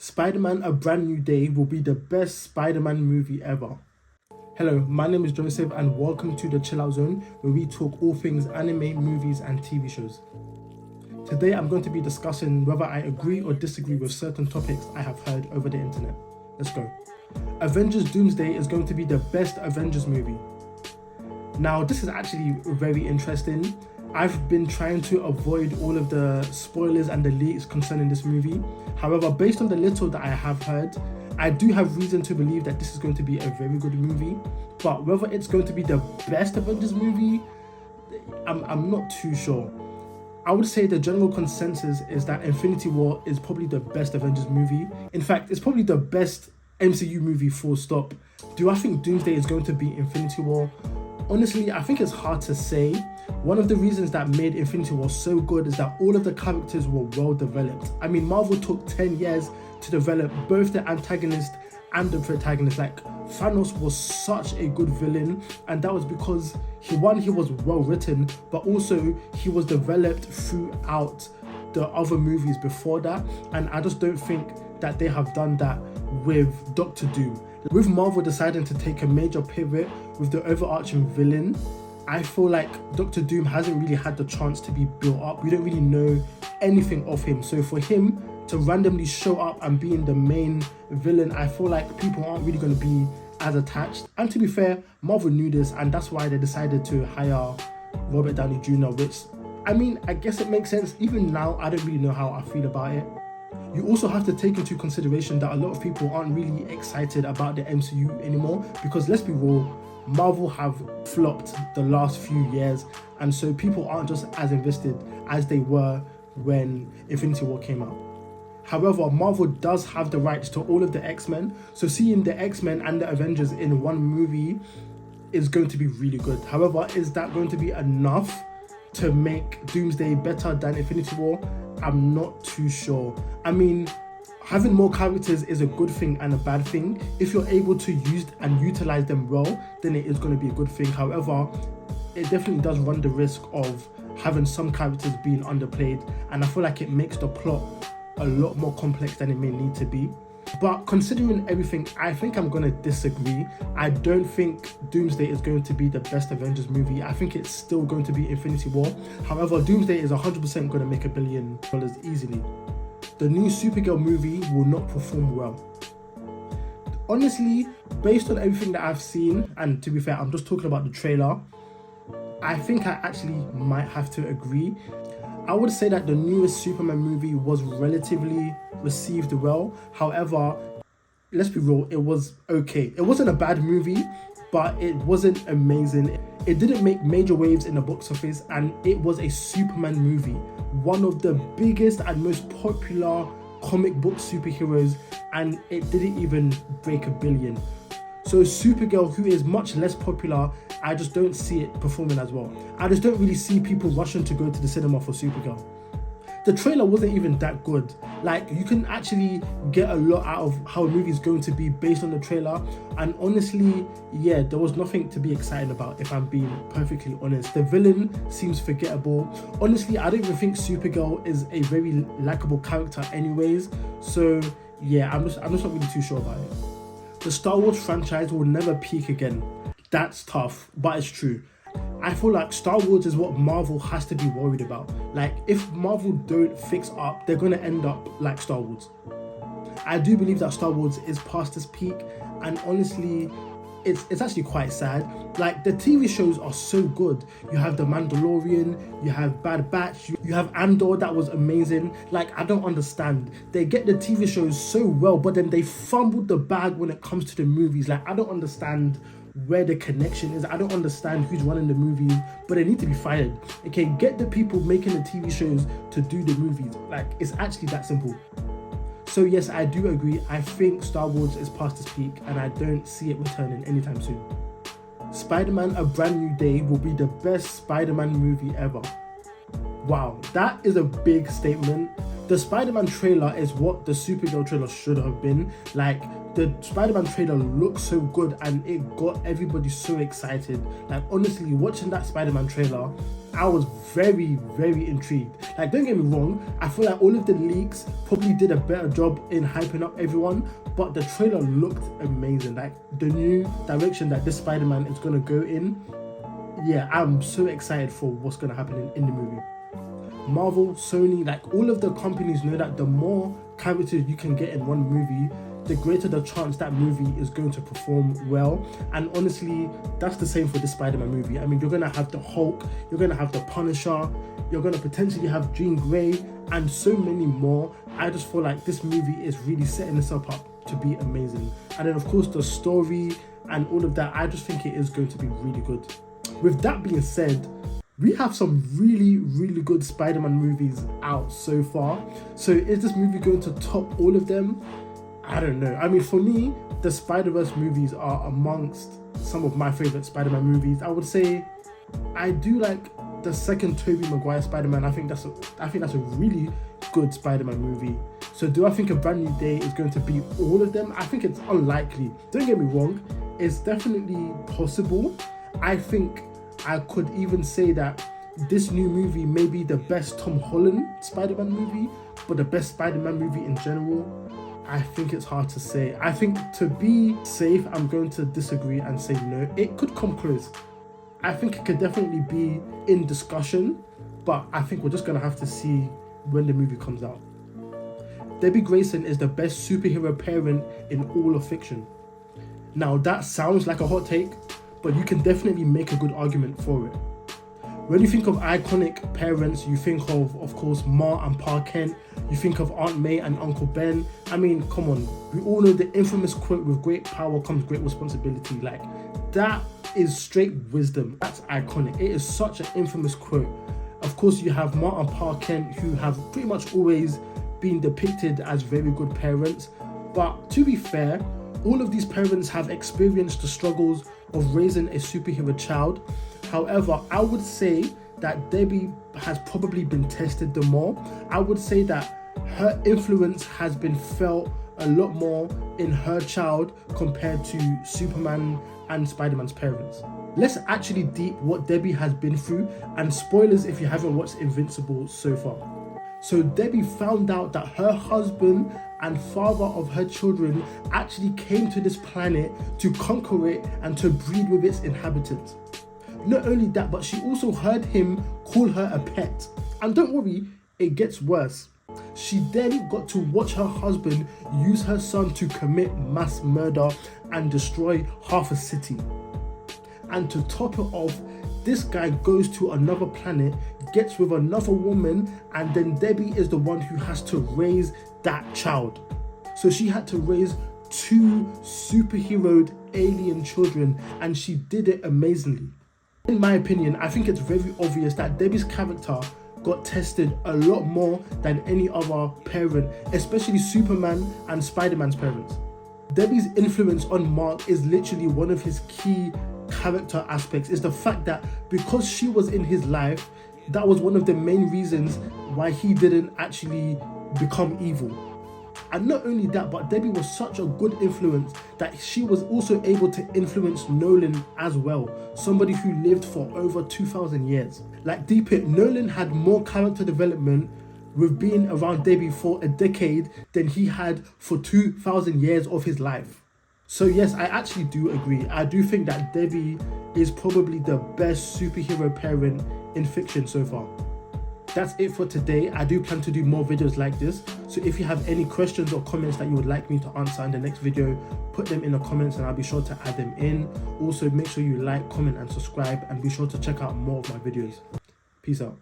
Spider-Man: A Brand New Day will be the best Spider-Man movie ever. Hello, my name is Joseph and welcome to the Chill Out Zone, where we talk all things anime, movies and TV shows. Today I'm going to be discussing whether I agree or disagree with certain topics I have heard over the internet. Let's go. Avengers Doomsday is going to be the best Avengers movie. Now this is actually very interesting. I've been trying to avoid all of the spoilers and the leaks concerning this movie. However, based on the little that I have heard, I do have reason to believe that this is going to be a very good movie. But whether it's going to be the best Avengers movie, I'm not too sure. I would say the general consensus is that Infinity War is probably the best Avengers movie. In fact, it's probably the best MCU movie full stop. Do I think Doomsday is going to beat Infinity War? Honestly, I think it's hard to say. One of the reasons that made Infinity War so good is that all of the characters were well developed. I mean, Marvel took 10 years to develop both the antagonist and the protagonist. Like, Thanos was such a good villain, and that was because he was well written, but also he was developed throughout the other movies before that, and I just don't think that they have done that with Doctor Doom. With Marvel deciding to take a major pivot with the overarching villain, I feel like Doctor Doom hasn't really had the chance to be built up. We don't really know anything of him. So for him to randomly show up and being the main villain, I feel like people aren't really going to be as attached. And to be fair, Marvel knew this, and that's why they decided to hire Robert Downey Jr., which, I mean, I guess it makes sense. Even now, I don't really know how I feel about it. You also have to take into consideration that a lot of people aren't really excited about the MCU anymore, because let's be real, Marvel have flopped the last few years, and so people aren't just as invested as they were when Infinity War came out. However, Marvel does have the rights to all of the X-Men, so seeing the X-Men and the Avengers in one movie is going to be really good. However, is that going to be enough to make Doomsday better than Infinity War? I'm not too sure. I mean, having more characters is a good thing and a bad thing. If you're able to use and utilize them well, then it is going to be a good thing. However, it definitely does run the risk of having some characters being underplayed, and I feel like it makes the plot a lot more complex than it may need to be. But considering everything, I think I'm going to disagree. I don't think Doomsday is going to be the best Avengers movie. I think it's still going to be Infinity War. However, Doomsday is 100% going to make $1 billion easily. The new Supergirl movie will not perform well. Honestly, based on everything that I've seen, and to be fair, I'm just talking about the trailer, I think I actually might have to agree. I would say that the newest Superman movie was relatively received well. However, let's be real, it was okay. It wasn't a bad movie, but it wasn't amazing. It didn't make major waves in the box office, and it was a Superman movie, one of the biggest and most popular comic book superheroes, and it didn't even break $1 billion. So Supergirl, who is much less popular, I just don't see it performing as well. I just don't really see people rushing to go to the cinema for Supergirl. The trailer wasn't even that good. Like, you can actually get a lot out of how a movie is going to be based on the trailer, and honestly, yeah, there was nothing to be excited about, if I'm being perfectly honest. The villain seems forgettable. Honestly, I don't even think Supergirl is a very likable character anyways, so yeah, I'm just not really too sure about it. The Star Wars franchise will never peak again. That's tough, but it's true. I feel like Star Wars is what Marvel has to be worried about. Like, if Marvel don't fix up, they're going to end up like Star Wars. I do believe that Star Wars is past its peak, and honestly, it's actually quite sad. Like, the TV shows are so good. You have The Mandalorian, you have Bad Batch, you have Andor, that was amazing. Like, I don't understand. They get the TV shows so well, but then they fumbled the bag when it comes to the movies. Like, I don't understand where the connection is. I don't understand who's running the movies, but they need to be fired. Okay, get the people making the TV shows to do the movies. Like, it's actually that simple. So yes, I do agree. I think Star Wars is past its peak, and I don't see it returning anytime soon. Spider-Man: A Brand New Day will be the best Spider-Man movie ever. Wow, that is a big statement. The Spider-Man trailer is what the Supergirl trailer should have been. Like, the Spider-Man trailer looks so good and it got everybody so excited. Like, honestly, watching that Spider-Man trailer, I was very, very intrigued. Like, don't get me wrong, I feel like all of the leaks probably did a better job in hyping up everyone, but the trailer looked amazing. Like, the new direction that this Spider-Man is gonna go in, yeah, I'm so excited for what's gonna happen in the movie. Marvel, Sony, like all of the companies know that the more characters you can get in one movie, the greater the chance that movie is going to perform well. And honestly, that's the same for this Spider-Man movie. I mean, you're gonna have the Hulk, you're gonna have the Punisher, you're gonna potentially have Jean Grey, and so many more. I just feel like this movie is really setting this up to be amazing. And then of course the story and all of that, I just think it is going to be really good. With that being said, we have some really, really good Spider-Man movies out so far. So is this movie going to top all of them? I don't know. I mean, for me, the Spider-Verse movies are amongst some of my favorite Spider-Man movies. I would say I do like the second Tobey Maguire Spider-Man. I think that's a really good Spider-Man movie. So do I think A Brand New Day is going to beat all of them? I think it's unlikely. Don't get me wrong, it's definitely possible. I think I could even say that this new movie may be the best Tom Holland Spider-Man movie, but the best Spider-Man movie in general, I think it's hard to say. I think to be safe, I'm going to disagree and say no. It could come close. I think it could definitely be in discussion, but I think we're just going to have to see when the movie comes out. Debbie Grayson is the best superhero parent in all of fiction. Now that sounds like a hot take, but you can definitely make a good argument for it. When you think of iconic parents, you think of course, Ma and Pa Kent, you think of Aunt May and Uncle Ben. I mean, come on, we all know the infamous quote, with great power comes great responsibility. Like, that is straight wisdom. That's iconic. It is such an infamous quote. Of course, you have Ma and Pa Kent, who have pretty much always been depicted as very good parents. But to be fair, all of these parents have experienced the struggles of raising a superhero child. However, I would say that Debbie has probably been tested the more. I would say that her influence has been felt a lot more in her child compared to Superman and Spider-Man's parents. Let's actually deep what Debbie has been through, and spoilers if you haven't watched Invincible so far. So Debbie found out that her husband and father of her children actually came to this planet to conquer it and to breed with its inhabitants. Not only that, but she also heard him call her a pet. And don't worry, it gets worse. She then got to watch her husband use her son to commit mass murder and destroy half a city. And to top it off, this guy goes to another planet, gets with another woman, and then Debbie is the one who has to raise that child. So she had to raise 2 superheroed alien children, and she did it amazingly. In my opinion, I think it's very obvious that Debbie's character got tested a lot more than any other parent, especially Superman and Spider-Man's parents. Debbie's influence on Mark is literally one of his key character aspects, is the fact that because she was in his life, that was one of the main reasons why he didn't actually become evil. And not only that, but Debbie was such a good influence that she was also able to influence Nolan as well, somebody who lived for over 2,000 years. Like, deep it, Nolan had more character development with being around Debbie for a decade than he had for 2,000 years of his life. So yes, I actually do agree. I do think that Debbie is probably the best superhero parent in fiction so far. That's it for today. I do plan to do more videos like this. So if you have any questions or comments that you would like me to answer in the next video, put them in the comments and I'll be sure to add them in. Also, make sure you like, comment and subscribe, and be sure to check out more of my videos. Peace out.